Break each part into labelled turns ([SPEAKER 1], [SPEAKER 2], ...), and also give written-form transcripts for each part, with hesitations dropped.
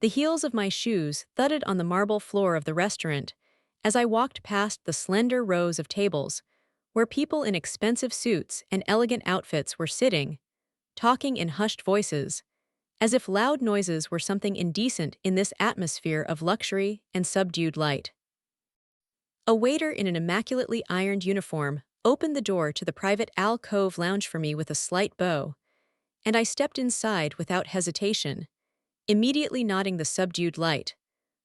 [SPEAKER 1] The heels of my shoes thudded on the marble floor of the restaurant as I walked past the slender rows of tables, where people in expensive suits and elegant outfits were sitting, talking in hushed voices, as if loud noises were something indecent in this atmosphere of luxury and subdued light. A waiter in an immaculately ironed uniform opened the door to the private alcove lounge for me with a slight bow, and I stepped inside without hesitation, immediately nodding the subdued light,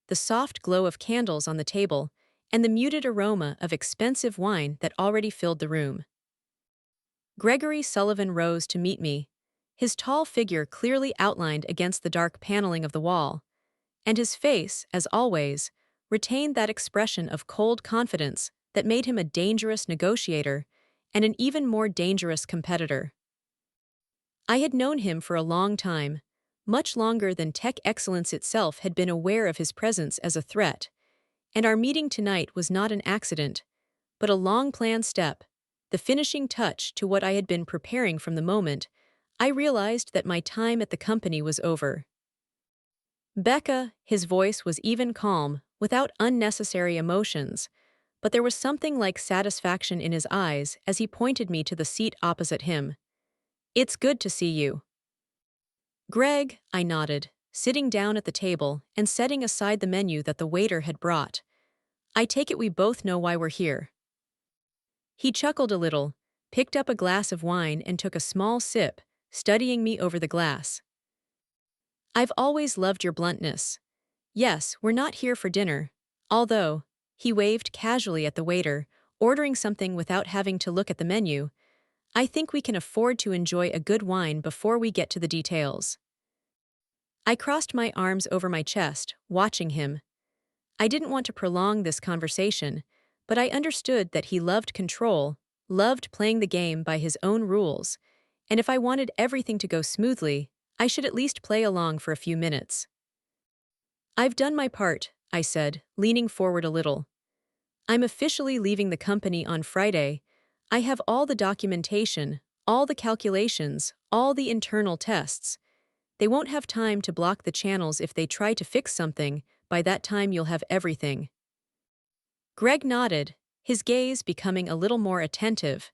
[SPEAKER 1] the soft glow of candles on the table, and the muted aroma of expensive wine that already filled the room. Gregory Sullivan rose to meet me, his tall figure clearly outlined against the dark paneling of the wall, and his face, as always, retained that expression of cold confidence that made him a dangerous negotiator and an even more dangerous competitor. I had known him for a long time, much longer than tech excellence itself had been aware of his presence as a threat, and our meeting tonight was not an accident, but a long-planned step, the finishing touch to what I had been preparing from the moment I realized that my time at the company was over. Becca, his voice was even calm, without unnecessary emotions, but there was something like satisfaction in his eyes as he pointed me to the seat opposite him. "It's good to see you." "Greg," I nodded, sitting down at the table and setting aside the menu that the waiter had brought. "I take it we both know why we're here." He chuckled a little, picked up a glass of wine and took a small sip, studying me over the glass. "I've always loved your bluntness. Yes, we're not here for dinner, although," he waved casually at the waiter, ordering something without having to look at the menu, "I think we can afford to enjoy a good wine before we get to the details." I crossed my arms over my chest, watching him. I didn't want to prolong this conversation, but I understood that he loved control, loved playing the game by his own rules, and if I wanted everything to go smoothly, I should at least play along for a few minutes. "I've done my part," I said, leaning forward a little. "I'm officially leaving the company on Friday. I have all the documentation, all the calculations, all the internal tests. They won't have time to block the channels if they try to fix something. By that time you'll have everything." Greg nodded, his gaze becoming a little more attentive,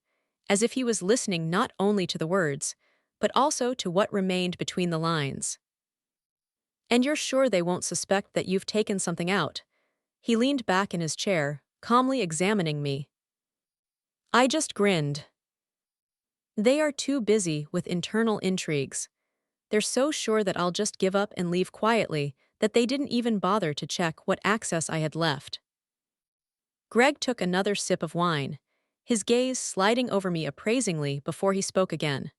[SPEAKER 1] as if he was listening not only to the words, but also to what remained between the lines. "And you're sure they won't suspect that you've taken something out?" He leaned back in his chair, calmly examining me. I just grinned. "They are too busy with internal intrigues. They're so sure that I'll just give up and leave quietly that they didn't even bother to check what access I had left." Greg took another sip of wine, his gaze sliding over me appraisingly before he spoke again.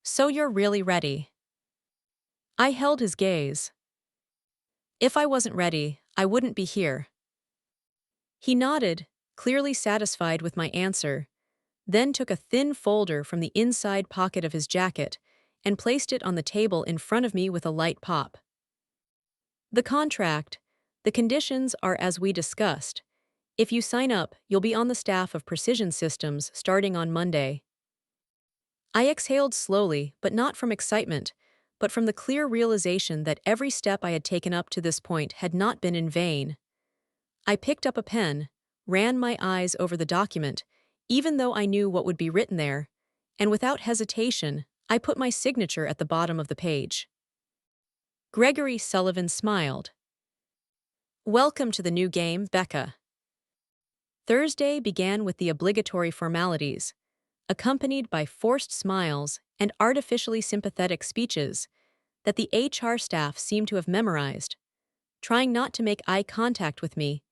[SPEAKER 1] "So you're really ready?" I held his gaze. "If I wasn't ready, I wouldn't be here." He nodded, clearly satisfied with my answer, then took a thin folder from the inside pocket of his jacket and placed it on the table in front of me with a light pop. "The contract. The conditions are as we discussed. If you sign up, you'll be on the staff of Precision Systems starting on Monday." I exhaled slowly, but not from excitement, but from the clear realization that every step I had taken up to this point had not been in vain. I picked up a pen, ran my eyes over the document, even though I knew what would be written there, and without hesitation, I put my signature at the bottom of the page. Gregory Sullivan smiled. "Welcome to the new game, Becca." Thursday began with the obligatory formalities, accompanied by forced smiles and artificially sympathetic speeches that the HR staff seemed to have memorized, trying not to make eye contact with me,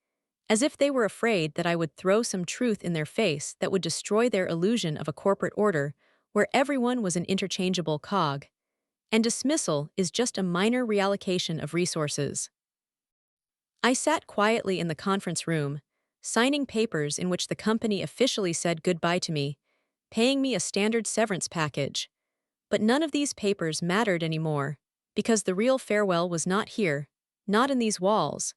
[SPEAKER 1] as if they were afraid that I would throw some truth in their face that would destroy their illusion of a corporate order where everyone was an interchangeable cog, and dismissal is just a minor reallocation of resources. I sat quietly in the conference room, signing papers in which the company officially said goodbye to me, paying me a standard severance package. But none of these papers mattered anymore, because the real farewell was not here, not in these walls,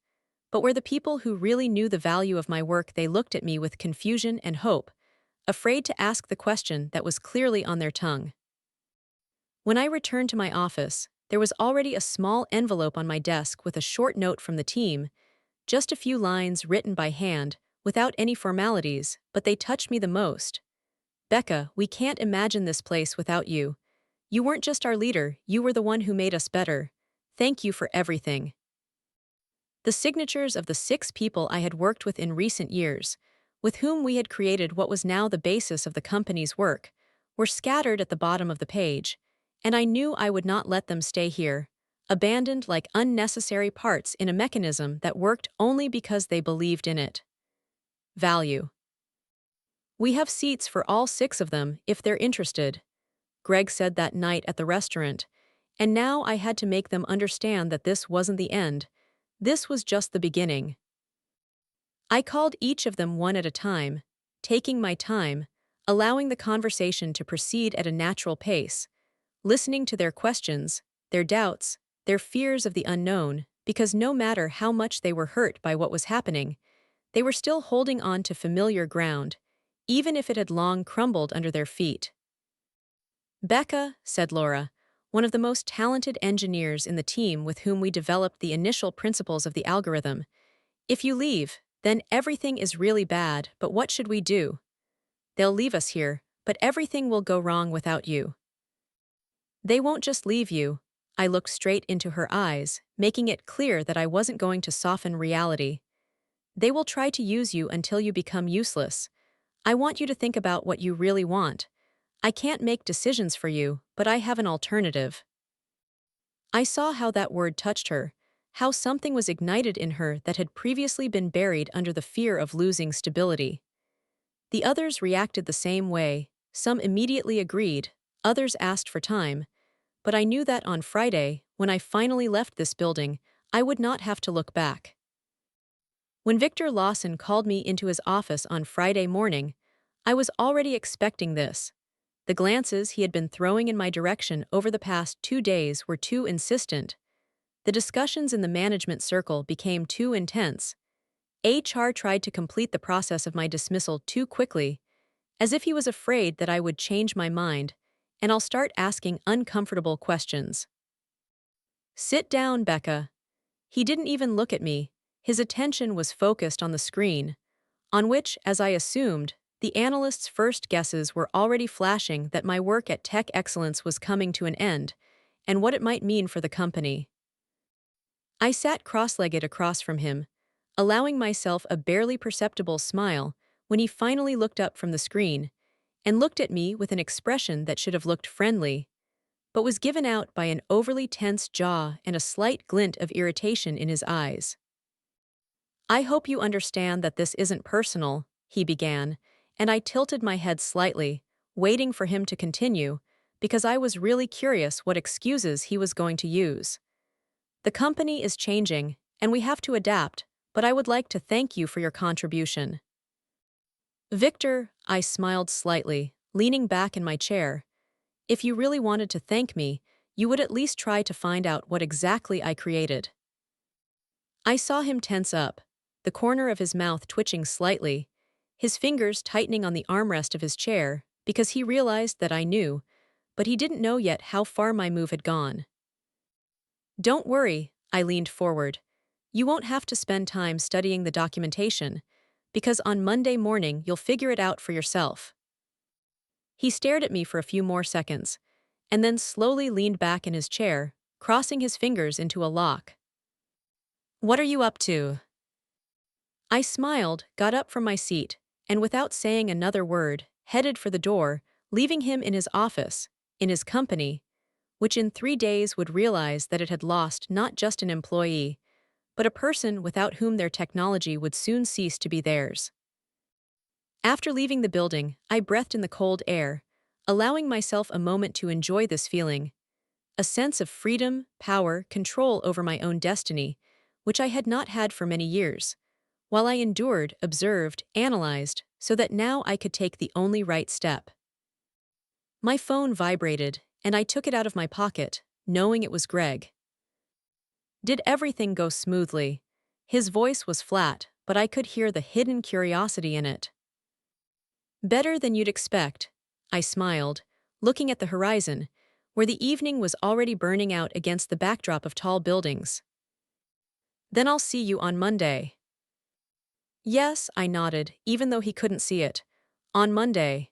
[SPEAKER 1] but where the people who really knew the value of my work they looked at me with confusion and hope, afraid to ask the question that was clearly on their tongue. When I returned to my office, there was already a small envelope on my desk with a short note from the team, just a few lines written by hand, without any formalities, but they touched me the most. Becca, we can't imagine this place without you. You weren't just our leader, you were the one who made us better. Thank you for everything. The signatures of the 6 people I had worked with in recent years, with whom we had created what was now the basis of the company's work, were scattered at the bottom of the page, and I knew I would not let them stay here, abandoned like unnecessary parts in a mechanism that worked only because they believed in it. Value. We have seats for all 6 of them if they're interested, Greg said that night at the restaurant, and now I had to make them understand that this wasn't the end. This was just the beginning. I called each of them one at a time, taking my time, allowing the conversation to proceed at a natural pace, listening to their questions, their doubts, their fears of the unknown, because no matter how much they were hurt by what was happening, they were still holding on to familiar ground, even if it had long crumbled under their feet. Becca, said Laura, one of the most talented engineers in the team with whom we developed the initial principles of the algorithm, if you leave, then everything is really bad, but what should we do? They'll leave us here, but everything will go wrong without you. They won't just leave you. I looked straight into her eyes, making it clear that I wasn't going to soften reality. They will try to use you until you become useless. I want you to think about what you really want. I can't make decisions for you, but I have an alternative. I saw how that word touched her, how something was ignited in her that had previously been buried under the fear of losing stability. The others reacted the same way, some immediately agreed, others asked for time, but I knew that on Friday, when I finally left this building, I would not have to look back. When Victor Lawson called me into his office on Friday morning, I was already expecting this. The glances he had been throwing in my direction over the past 2 days were too insistent. The discussions in the management circle became too intense. HR tried to complete the process of my dismissal too quickly, as if he was afraid that I would change my mind, and I'll start asking uncomfortable questions. Sit down, Becca. He didn't even look at me. His attention was focused on the screen, on which, as I assumed, the analyst's first guesses were already flashing that my work at Tech Excellence was coming to an end, and what it might mean for the company. I sat cross-legged across from him, allowing myself a barely perceptible smile when he finally looked up from the screen and looked at me with an expression that should have looked friendly, but was given out by an overly tense jaw and a slight glint of irritation in his eyes. I hope you understand that this isn't personal, he began, and I tilted my head slightly, waiting for him to continue, because I was really curious what excuses he was going to use. The company is changing, and we have to adapt, but I would like to thank you for your contribution. Victor, I smiled slightly, leaning back in my chair. If you really wanted to thank me, you would at least try to find out what exactly I created. I saw him tense up, the corner of his mouth twitching slightly, his fingers tightening on the armrest of his chair, because he realized that I knew, but he didn't know yet how far my move had gone. Don't worry, I leaned forward. You won't have to spend time studying the documentation, because on Monday morning you'll figure it out for yourself. He stared at me for a few more seconds, and then slowly leaned back in his chair, crossing his fingers into a lock. What are you up to? I smiled, got up from my seat, and without saying another word, headed for the door, leaving him in his office, in his company, which in 3 days would realize that it had lost not just an employee, but a person without whom their technology would soon cease to be theirs. After leaving the building, I breathed in the cold air, allowing myself a moment to enjoy this feeling, a sense of freedom, power, control over my own destiny, which I had not had for many years, while I endured, observed, analyzed, so that now I could take the only right step. My phone vibrated, and I took it out of my pocket, knowing it was Greg. Did everything go smoothly? His voice was flat, but I could hear the hidden curiosity in it. Better than you'd expect, I smiled, looking at the horizon, where the evening was already burning out against the backdrop of tall buildings. Then I'll see you on Monday. Yes, I nodded, even though he couldn't see it. On Monday.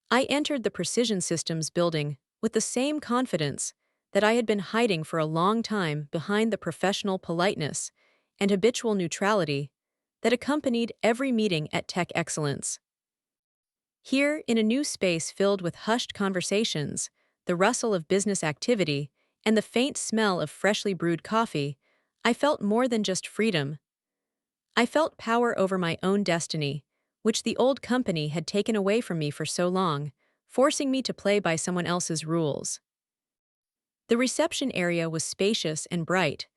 [SPEAKER 1] I entered the Precision Systems building with the same confidence that I had been hiding for a long time behind the professional politeness and habitual neutrality that accompanied every meeting at Tech Excellence. Here, in a new space filled with hushed conversations, the rustle of business activity, and the faint smell of freshly brewed coffee, I felt more than just freedom. I felt power over my own destiny, which the old company had taken away from me for so long, forcing me to play by someone else's rules. The reception area was spacious and bright.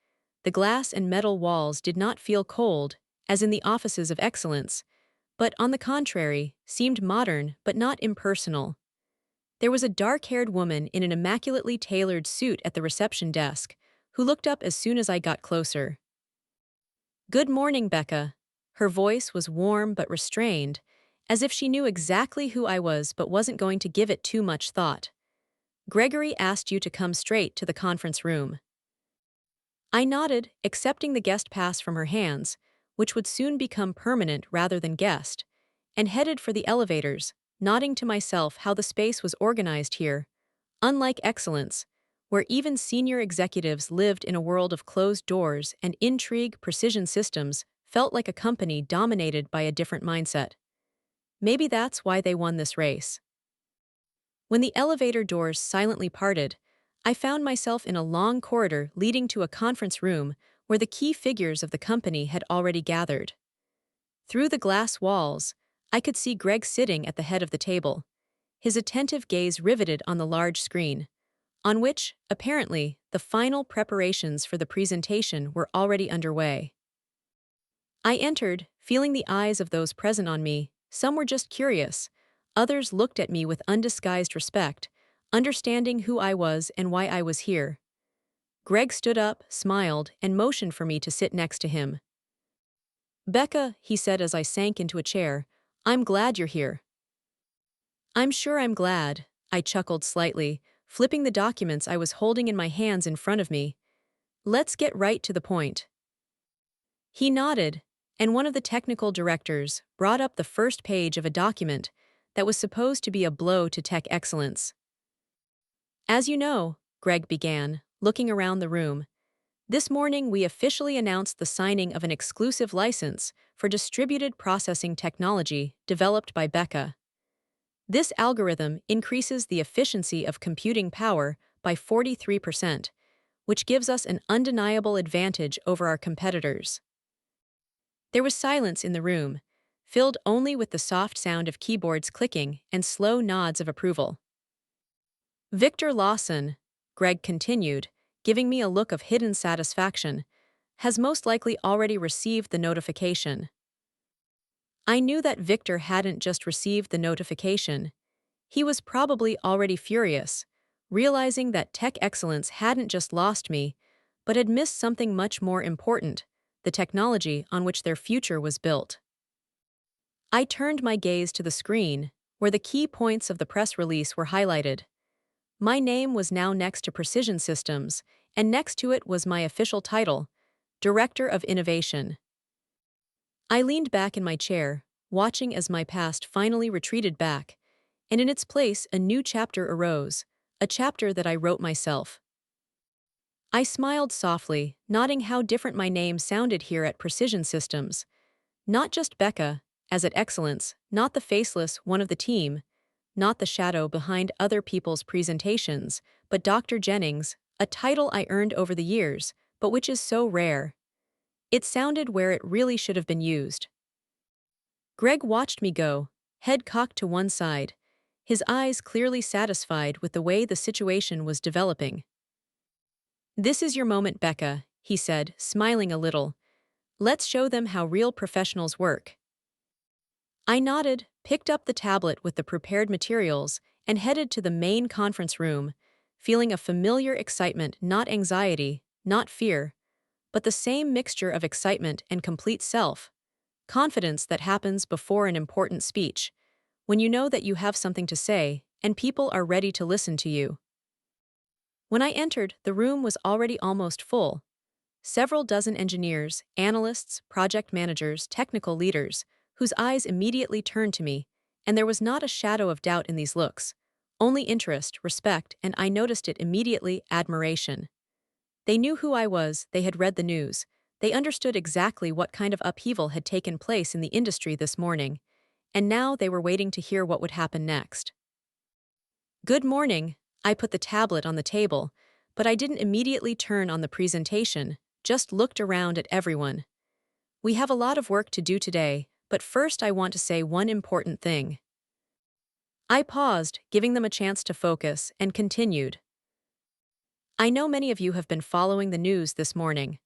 [SPEAKER 1] The glass and metal walls did not feel cold, as in the offices of excellence, but on the contrary, seemed modern but not impersonal. There was a dark-haired woman in an immaculately tailored suit at the reception desk, who looked up as soon as I got closer. "Good morning, Becca." Her voice was warm but restrained, as if she knew exactly who I was but wasn't going to give it too much thought. "Gregory asked you to come straight to the conference room." I nodded, accepting the guest pass from her hands, which would soon become permanent rather than guest, and headed for the elevators, nodding to myself how the space was organized here. Unlike Excellence, where even senior executives lived in a world of closed doors and intrigue, Precision Systems felt like a company dominated by a different mindset. Maybe that's why they won this race. When the elevator doors silently parted, I found myself in a long corridor leading to a conference room where the key figures of the company had already gathered. Through the glass walls, I could see Greg sitting at the head of the table, his attentive gaze riveted on the large screen, on which, apparently, the final preparations for the presentation were already underway. I entered, feeling the eyes of those present on me. Some were just curious, others looked at me with undisguised respect, understanding who I was and why I was here. Greg stood up, smiled, and motioned for me to sit next to him. "Becca," he said as I sank into a chair, "I'm glad you're here." "I'm sure I'm glad," I chuckled slightly, flipping the documents I was holding in my hands in front of me. "Let's get right to the point." He nodded, and one of the technical directors brought up the first page of a document that was supposed to be a blow to tech excellence. "As you know," Greg began, looking around the room, "this morning we officially announced the signing of an exclusive license for distributed processing technology developed by Becca. This algorithm increases the efficiency of computing power by 43%, which gives us an undeniable advantage over our competitors." There was silence in the room, filled only with the soft sound of keyboards clicking and slow nods of approval. "Victor Lawson," Greg continued, giving me a look of hidden satisfaction, "has most likely already received the notification." I knew that Victor hadn't just received the notification. He was probably already furious, realizing that Tech Excellence hadn't just lost me, but had missed something much more important, the technology on which their future was built. I turned my gaze to the screen, where the key points of the press release were highlighted. My name was now next to Precision Systems, and next to it was my official title, Director of Innovation. I leaned back in my chair, watching as my past finally retreated back, and in its place a new chapter arose, a chapter that I wrote myself. I smiled softly, nodding how different my name sounded here at Precision Systems. Not just Becca, as at Excellence, not the faceless one of the team, not the shadow behind other people's presentations, but Dr. Jennings, a title I earned over the years, but which is so rare. It sounded where it really should have been used. Greg watched me go, head cocked to one side, his eyes clearly satisfied with the way the situation was developing. "This is your moment, Becca," he said, smiling a little. "Let's show them how real professionals work." I nodded, picked up the tablet with the prepared materials, and headed to the main conference room, feeling a familiar excitement, not anxiety, not fear, but the same mixture of excitement and complete confidence that happens before an important speech, when you know that you have something to say and people are ready to listen to you. When I entered, the room was already almost full. Several dozen engineers, analysts, project managers, technical leaders, whose eyes immediately turned to me, and there was not a shadow of doubt in these looks. Only interest, respect, and I noticed it immediately, admiration. They knew who I was, they had read the news. They understood exactly what kind of upheaval had taken place in the industry this morning, and now they were waiting to hear what would happen next. Good morning. I put the tablet on the table, but I didn't immediately turn on the presentation, just looked around at everyone. We have a lot of work to do today, but first I want to say one important thing. I paused, giving them a chance to focus, and continued. I know many of you have been following the news this morning.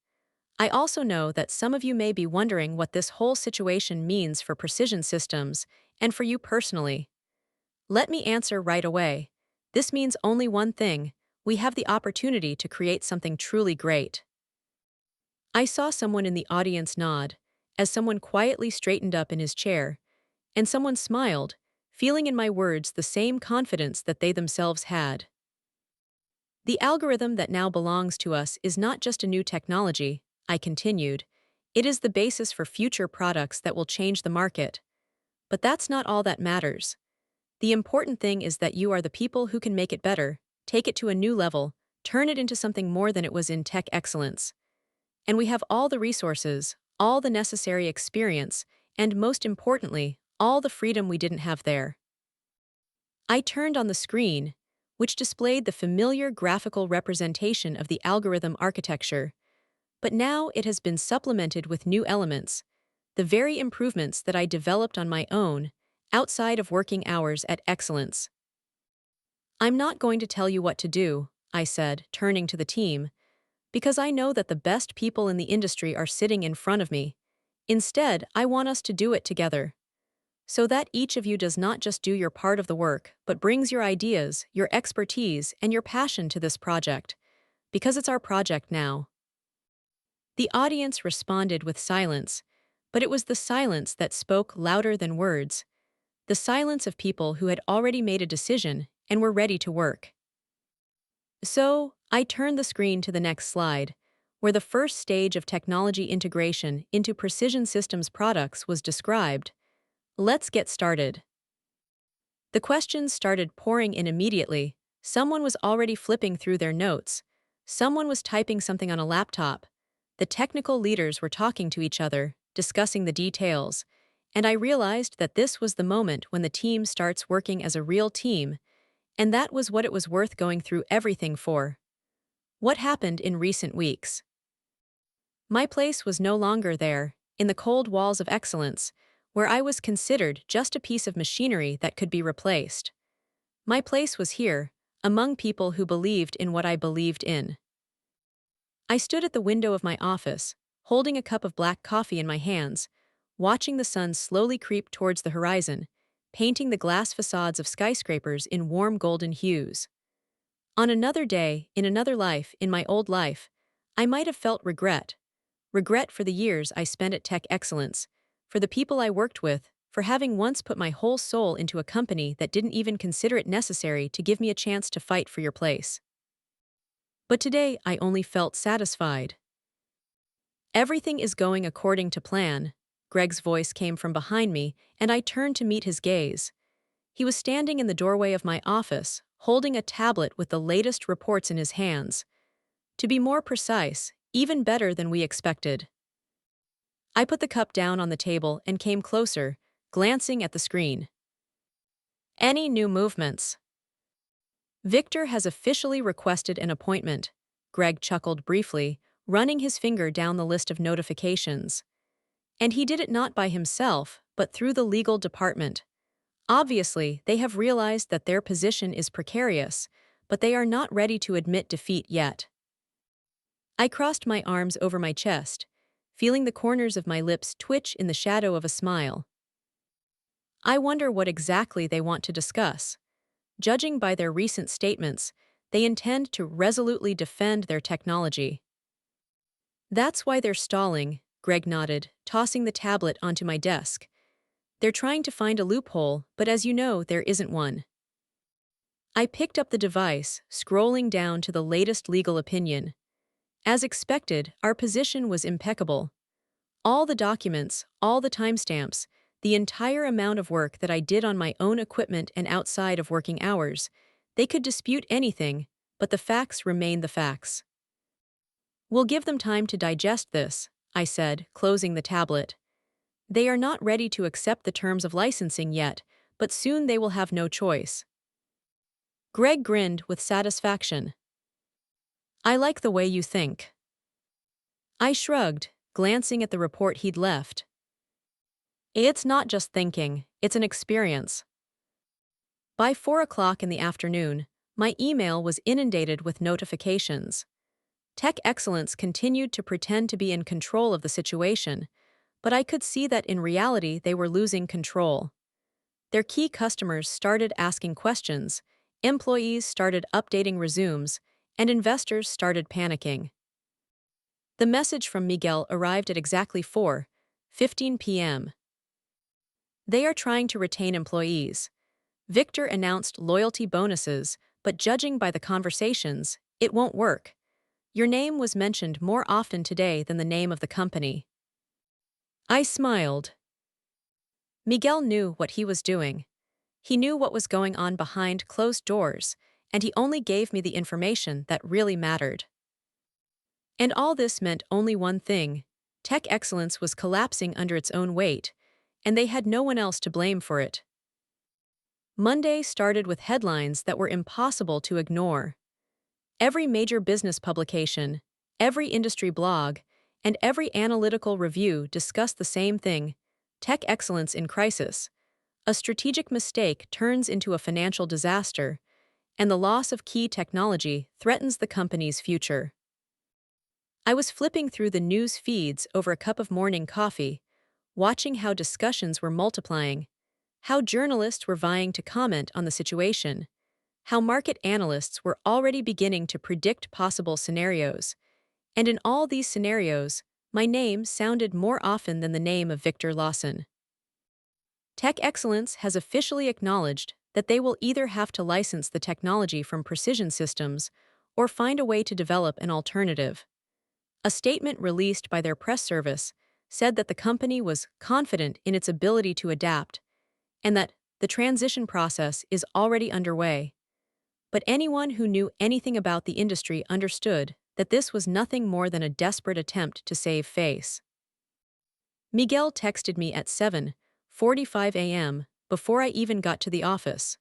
[SPEAKER 1] I also know that some of you may be wondering what this whole situation means for precision systems, and for you personally. Let me answer right away. This means only one thing: we have the opportunity to create something truly great. I saw someone in the audience nod, as someone quietly straightened up in his chair, and someone smiled, feeling in my words the same confidence that they themselves had. The algorithm that now belongs to us is not just a new technology, I continued. It is the basis for future products that will change the market. But that's not all that matters. The important thing is that you are the people who can make it better, take it to a new level, turn it into something more than it was in tech excellence. And we have all the resources, all the necessary experience, and most importantly, all the freedom we didn't have there. I turned on the screen, which displayed the familiar graphical representation of the algorithm architecture, but now it has been supplemented with new elements, the very improvements that I developed on my own, outside of working hours at Excellence. I'm not going to tell you what to do, I said, turning to the team, because I know that the best people in the industry are sitting in front of me. Instead, I want us to do it together, so that each of you does not just do your part of the work, but brings your ideas, your expertise, and your passion to this project, because it's our project now. The audience responded with silence, but it was the silence that spoke louder than words, the silence of people who had already made a decision and were ready to work. So, I turned the screen to the next slide, where the first stage of technology integration into precision systems products was described. Let's get started. The questions started pouring in immediately. Someone was already flipping through their notes. Someone was typing something on a laptop. The technical leaders were talking to each other, discussing the details, and I realized that this was the moment when the team starts working as a real team, and that was what it was worth going through everything for. What happened in recent weeks? My place was no longer there, in the cold walls of excellence, where I was considered just a piece of machinery that could be replaced. My place was here, among people who believed in what I believed in. I stood at the window of my office, holding a cup of black coffee in my hands, watching the sun slowly creep towards the horizon, painting the glass facades of skyscrapers in warm golden hues. On another day, in another life, in my old life, I might have felt regret. Regret for the years I spent at Tech Excellence, for the people I worked with, for having once put my whole soul into a company that didn't even consider it necessary to give me a chance to fight for your place. But today I only felt satisfied. Everything is going according to plan. Greg's voice came from behind me, and I turned to meet his gaze. He was standing in the doorway of my office, holding a tablet with the latest reports in his hands. To be more precise, even better than we expected. I put the cup down on the table and came closer, glancing at the screen. Any new movements? Victor has officially requested an appointment, Greg chuckled briefly, running his finger down the list of notifications. And he did it not by himself, but through the legal department. Obviously, they have realized that their position is precarious, but they are not ready to admit defeat yet. I crossed my arms over my chest, feeling the corners of my lips twitch in the shadow of a smile. I wonder what exactly they want to discuss. Judging by their recent statements, they intend to resolutely defend their technology. That's why they're stalling, Greg nodded, tossing the tablet onto my desk. They're trying to find a loophole, but as you know, there isn't one. I picked up the device, scrolling down to the latest legal opinion. As expected, our position was impeccable. All the documents, all the timestamps, the entire amount of work that I did on my own equipment and outside of working hours, they could dispute anything, but the facts remain the facts. We'll give them time to digest this, I said, closing the tablet. They are not ready to accept the terms of licensing yet, but soon they will have no choice. Greg grinned with satisfaction. I like the way you think. I shrugged, glancing at the report he'd left. It's not just thinking, it's an experience. By 4 o'clock in the afternoon, my email was inundated with notifications. Tech Excellence continued to pretend to be in control of the situation, but I could see that in reality they were losing control. Their key customers started asking questions, employees started updating resumes, and investors started panicking. The message from Miguel arrived at exactly 4:15 p.m. They are trying to retain employees. Victor announced loyalty bonuses, but judging by the conversations, it won't work. Your name was mentioned more often today than the name of the company. I smiled. Miguel knew what he was doing. He knew what was going on behind closed doors, and he only gave me the information that really mattered. And all this meant only one thing: Tech Excellence was collapsing under its own weight, and they had no one else to blame for it. Monday started with headlines that were impossible to ignore. Every major business publication, every industry blog, and every analytical review discussed the same thing: Tech Excellence in crisis. A strategic mistake turns into a financial disaster, and the loss of key technology threatens the company's future. I was flipping through the news feeds over a cup of morning coffee, watching how discussions were multiplying, how journalists were vying to comment on the situation, how market analysts were already beginning to predict possible scenarios, and in all these scenarios, my name sounded more often than the name of Victor Lawson. Tech Excellence has officially acknowledged that they will either have to license the technology from Precision Systems or find a way to develop an alternative. A statement released by their press service said that the company was confident in its ability to adapt and that the transition process is already underway. But anyone who knew anything about the industry understood that this was nothing more than a desperate attempt to save face. Miguel texted me at 7:45 a.m. before I even got to the office.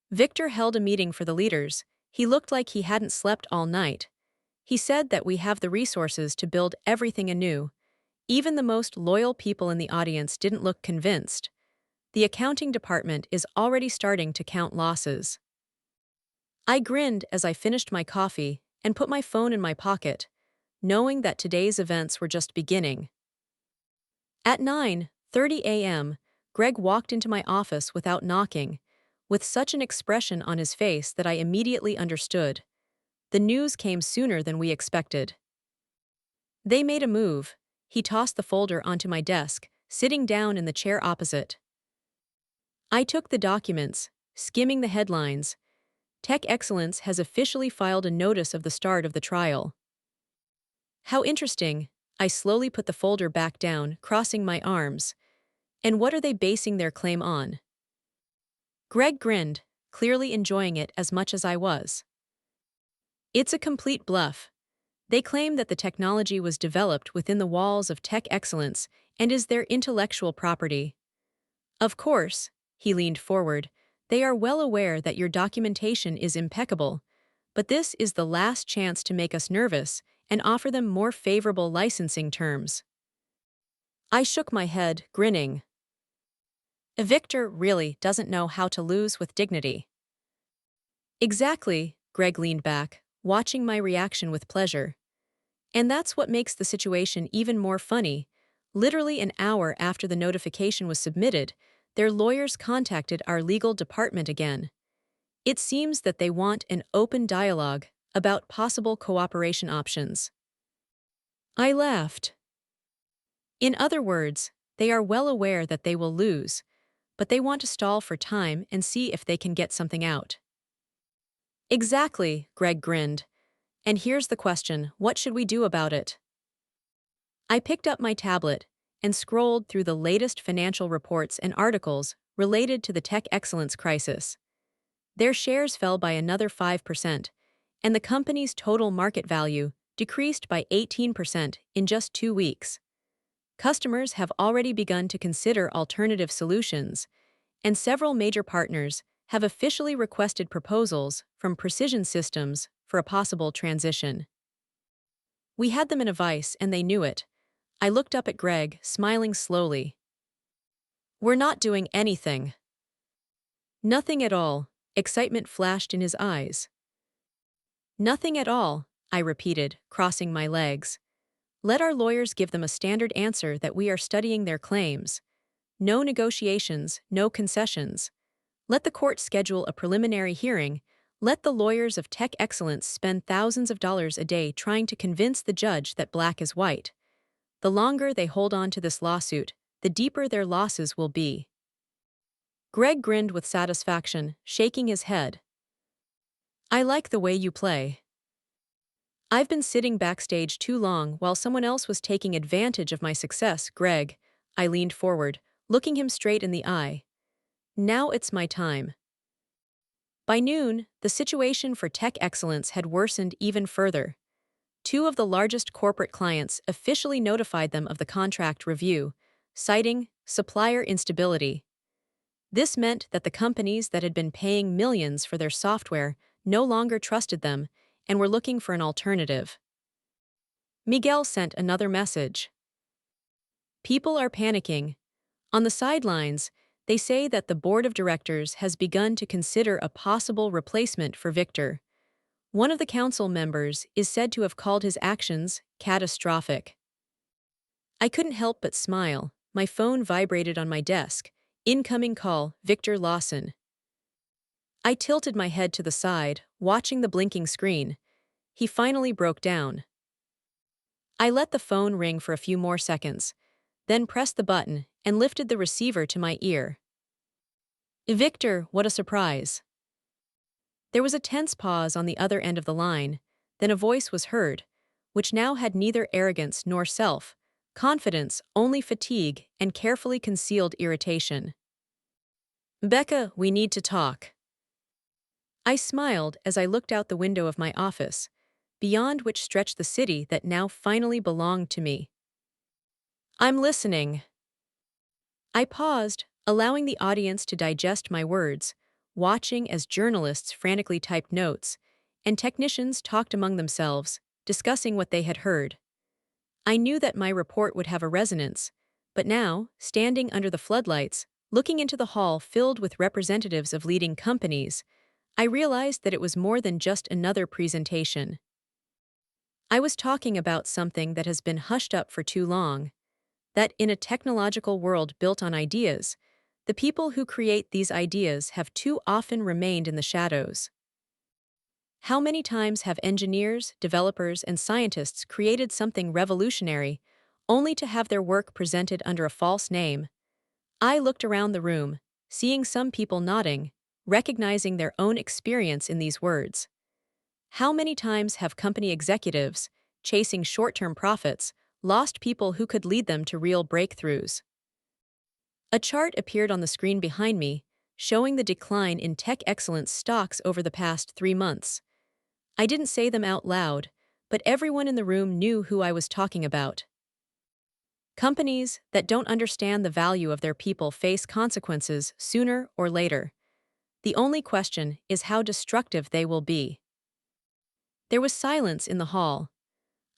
[SPEAKER 1] Victor held a meeting for the leaders. He looked like he hadn't slept all night. He said that we have the resources to build everything anew. Even the most loyal people in the audience didn't look convinced. The accounting department is already starting to count losses. I grinned as I finished my coffee and put my phone in my pocket, knowing that today's events were just beginning. At 9:30 a.m., Greg walked into my office without knocking, with such an expression on his face that I immediately understood. The news came sooner than we expected. They made a move. He tossed the folder onto my desk, sitting down in the chair opposite. I took the documents, skimming the headlines. Tech Excellence has officially filed a notice of the start of the trial. How interesting. I slowly put the folder back down, crossing my arms. And what are they basing their claim on? Greg grinned, clearly enjoying it as much as I was. It's a complete bluff. They claim that the technology was developed within the walls of Tech Excellence and is their intellectual property. Of course, he leaned forward, they are well aware that your documentation is impeccable, but this is the last chance to make us nervous and offer them more favorable licensing terms. I shook my head, grinning. Victor really doesn't know how to lose with dignity. Exactly, Greg leaned back, watching my reaction with pleasure. And that's what makes the situation even more funny. Literally an hour after the notification was submitted, their lawyers contacted our legal department again. It seems that they want an open dialogue about possible cooperation options. I laughed. In other words, they are well aware that they will lose, but they want to stall for time and see if they can get something out. Exactly, Greg grinned. And here's the question, what should we do about it? I picked up my tablet and scrolled through the latest financial reports and articles related to the tech excellence crisis. Their shares fell by another 5%, and the company's total market value decreased by 18% in just 2 weeks. Customers have already begun to consider alternative solutions, and several major partners have officially requested proposals from Precision Systems for a possible transition. We had them in a vice, and they knew it. I looked up at Greg, smiling slowly. We're not doing anything. Nothing at all, excitement flashed in his eyes. Nothing at all, I repeated, crossing my legs. Let our lawyers give them a standard answer that we are studying their claims. No negotiations, no concessions. Let the court schedule a preliminary hearing. Let the lawyers of tech excellence spend thousands of dollars a day trying to convince the judge that black is white. The longer they hold on to this lawsuit, the deeper their losses will be. Greg grinned with satisfaction, shaking his head. I like the way you play. I've been sitting backstage too long while someone else was taking advantage of my success, Greg. I leaned forward, looking him straight in the eye. Now it's my time. By noon, the situation for tech excellence had worsened even further. 2 of the largest corporate clients officially notified them of the contract review, citing supplier instability. This meant that the companies that had been paying millions for their software no longer trusted them and were looking for an alternative. Miguel sent another message. People are panicking. On the sidelines, they say that the board of directors has begun to consider a possible replacement for Victor. One of the council members is said to have called his actions catastrophic. I couldn't help but smile. My phone vibrated on my desk. Incoming call, Victor Lawson. I tilted my head to the side, watching the blinking screen. He finally broke down. I let the phone ring for a few more seconds, then pressed the button and lifted the receiver to my ear. Victor, what a surprise. There was a tense pause on the other end of the line, then a voice was heard, which now had neither arrogance nor self-confidence, only fatigue and carefully concealed irritation. Becca, we need to talk. I smiled as I looked out the window of my office, beyond which stretched the city that now finally belonged to me. I'm listening. I paused, allowing the audience to digest my words, watching as journalists frantically typed notes, and technicians talked among themselves, discussing what they had heard. I knew that my report would have a resonance, but now, standing under the floodlights, looking into the hall filled with representatives of leading companies, I realized that it was more than just another presentation. I was talking about something that has been hushed up for too long, that in a technological world built on ideas, the people who create these ideas have too often remained in the shadows. How many times have engineers, developers, and scientists created something revolutionary, only to have their work presented under a false name? I looked around the room, seeing some people nodding, recognizing their own experience in these words. How many times have company executives, chasing short-term profits, lost people who could lead them to real breakthroughs? A chart appeared on the screen behind me, showing the decline in tech excellence stocks over the past 3 months. I didn't say them out loud, but everyone in the room knew who I was talking about. Companies that don't understand the value of their people face consequences sooner or later. The only question is how destructive they will be. There was silence in the hall.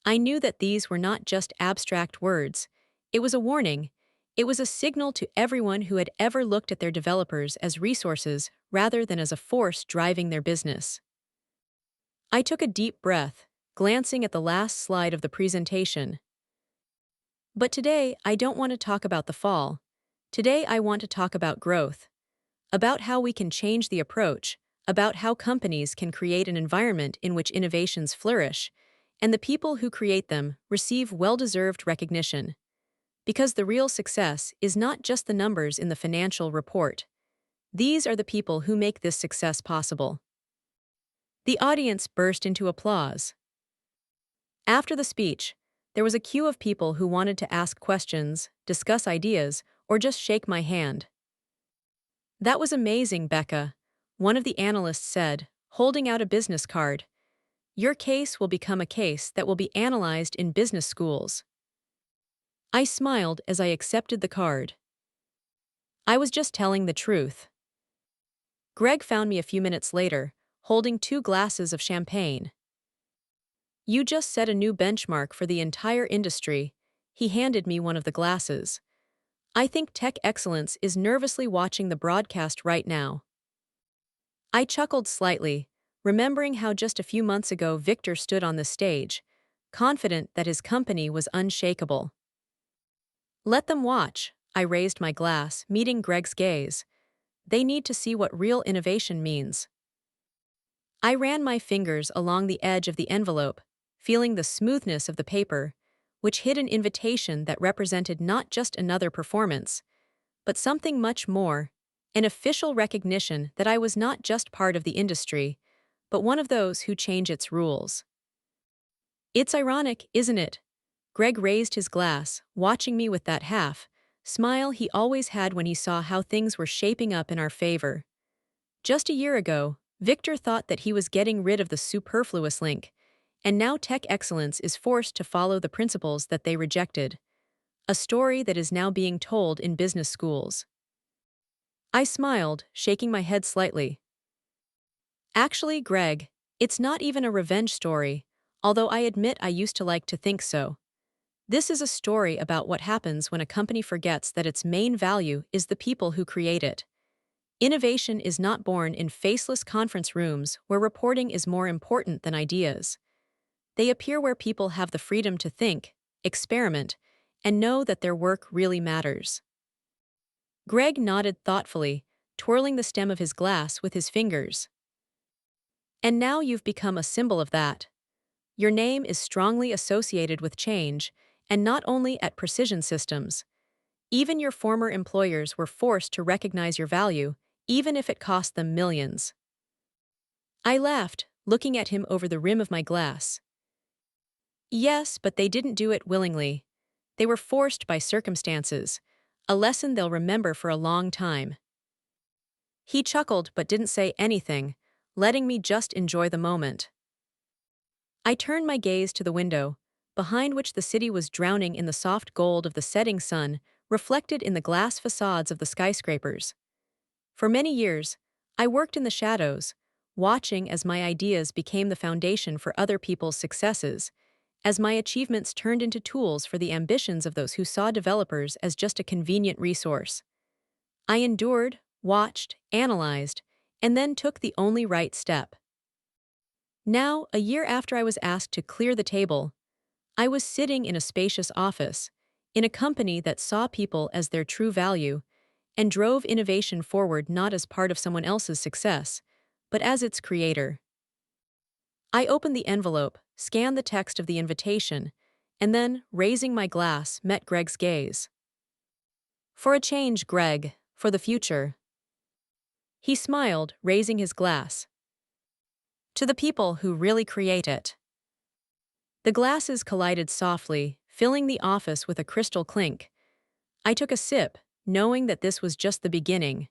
[SPEAKER 1] I knew that these were not just abstract words. It was a warning. It was a signal to everyone who had ever looked at their developers as resources rather than as a force driving their business. I took a deep breath, glancing at the last slide of the presentation. But today, I don't want to talk about the fall. Today, I want to talk about growth. About how we can change the approach, about how companies can create an environment in which innovations flourish, and the people who create them receive well-deserved recognition. Because the real success is not just the numbers in the financial report. These are the people who make this success possible. The audience burst into applause. After the speech, there was a queue of people who wanted to ask questions, discuss ideas, or just shake my hand. That was amazing, Becca, one of the analysts said, holding out a business card. Your case will become a case that will be analyzed in business schools. I smiled as I accepted the card. I was just telling the truth. Greg found me a few minutes later, holding 2 glasses of champagne. You just set a new benchmark for the entire industry. He handed me one of the glasses. I think tech excellence is nervously watching the broadcast right now. I chuckled slightly, remembering how just a few months ago Victor stood on the stage, confident that his company was unshakable. Let them watch. I raised my glass, meeting Greg's gaze. They need to see what real innovation means. I ran my fingers along the edge of the envelope, feeling the smoothness of the paper, which hid an invitation that represented not just another performance, but something much more, an official recognition that I was not just part of the industry, but one of those who change its rules. It's ironic, isn't it? Greg raised his glass, watching me with that smile he always had when he saw how things were shaping up in our favor. Just a year ago, Victor thought that he was getting rid of the superfluous link, and now tech excellence is forced to follow the principles that they rejected. A story that is now being told in business schools. I smiled, shaking my head slightly. Actually, Greg, it's not even a revenge story, although I admit I used to like to think so. This is a story about what happens when a company forgets that its main value is the people who create it. Innovation is not born in faceless conference rooms where reporting is more important than ideas. They appear where people have the freedom to think, experiment, and know that their work really matters. Greg nodded thoughtfully, twirling the stem of his glass with his fingers. And now you've become a symbol of that. Your name is strongly associated with change, and not only at Precision Systems. Even your former employers were forced to recognize your value, even if it cost them millions. I laughed, looking at him over the rim of my glass. Yes, but they didn't do it willingly. They were forced by circumstances, a lesson they'll remember for a long time. He chuckled but didn't say anything, letting me just enjoy the moment. I turned my gaze to the window, behind which the city was drowning in the soft gold of the setting sun, reflected in the glass facades of the skyscrapers. For many years, I worked in the shadows, watching as my ideas became the foundation for other people's successes, as my achievements turned into tools for the ambitions of those who saw developers as just a convenient resource. I endured, watched, analyzed, and then took the only right step. Now, a year after I was asked to clear the table, I was sitting in a spacious office, in a company that saw people as their true value, and drove innovation forward not as part of someone else's success, but as its creator. I opened the envelope, scanned the text of the invitation, and then, raising my glass, met Greg's gaze. For a change, Greg, for the future. He smiled, raising his glass. To the people who really create it. The glasses collided softly, filling the office with a crystal clink. I took a sip, knowing that this was just the beginning.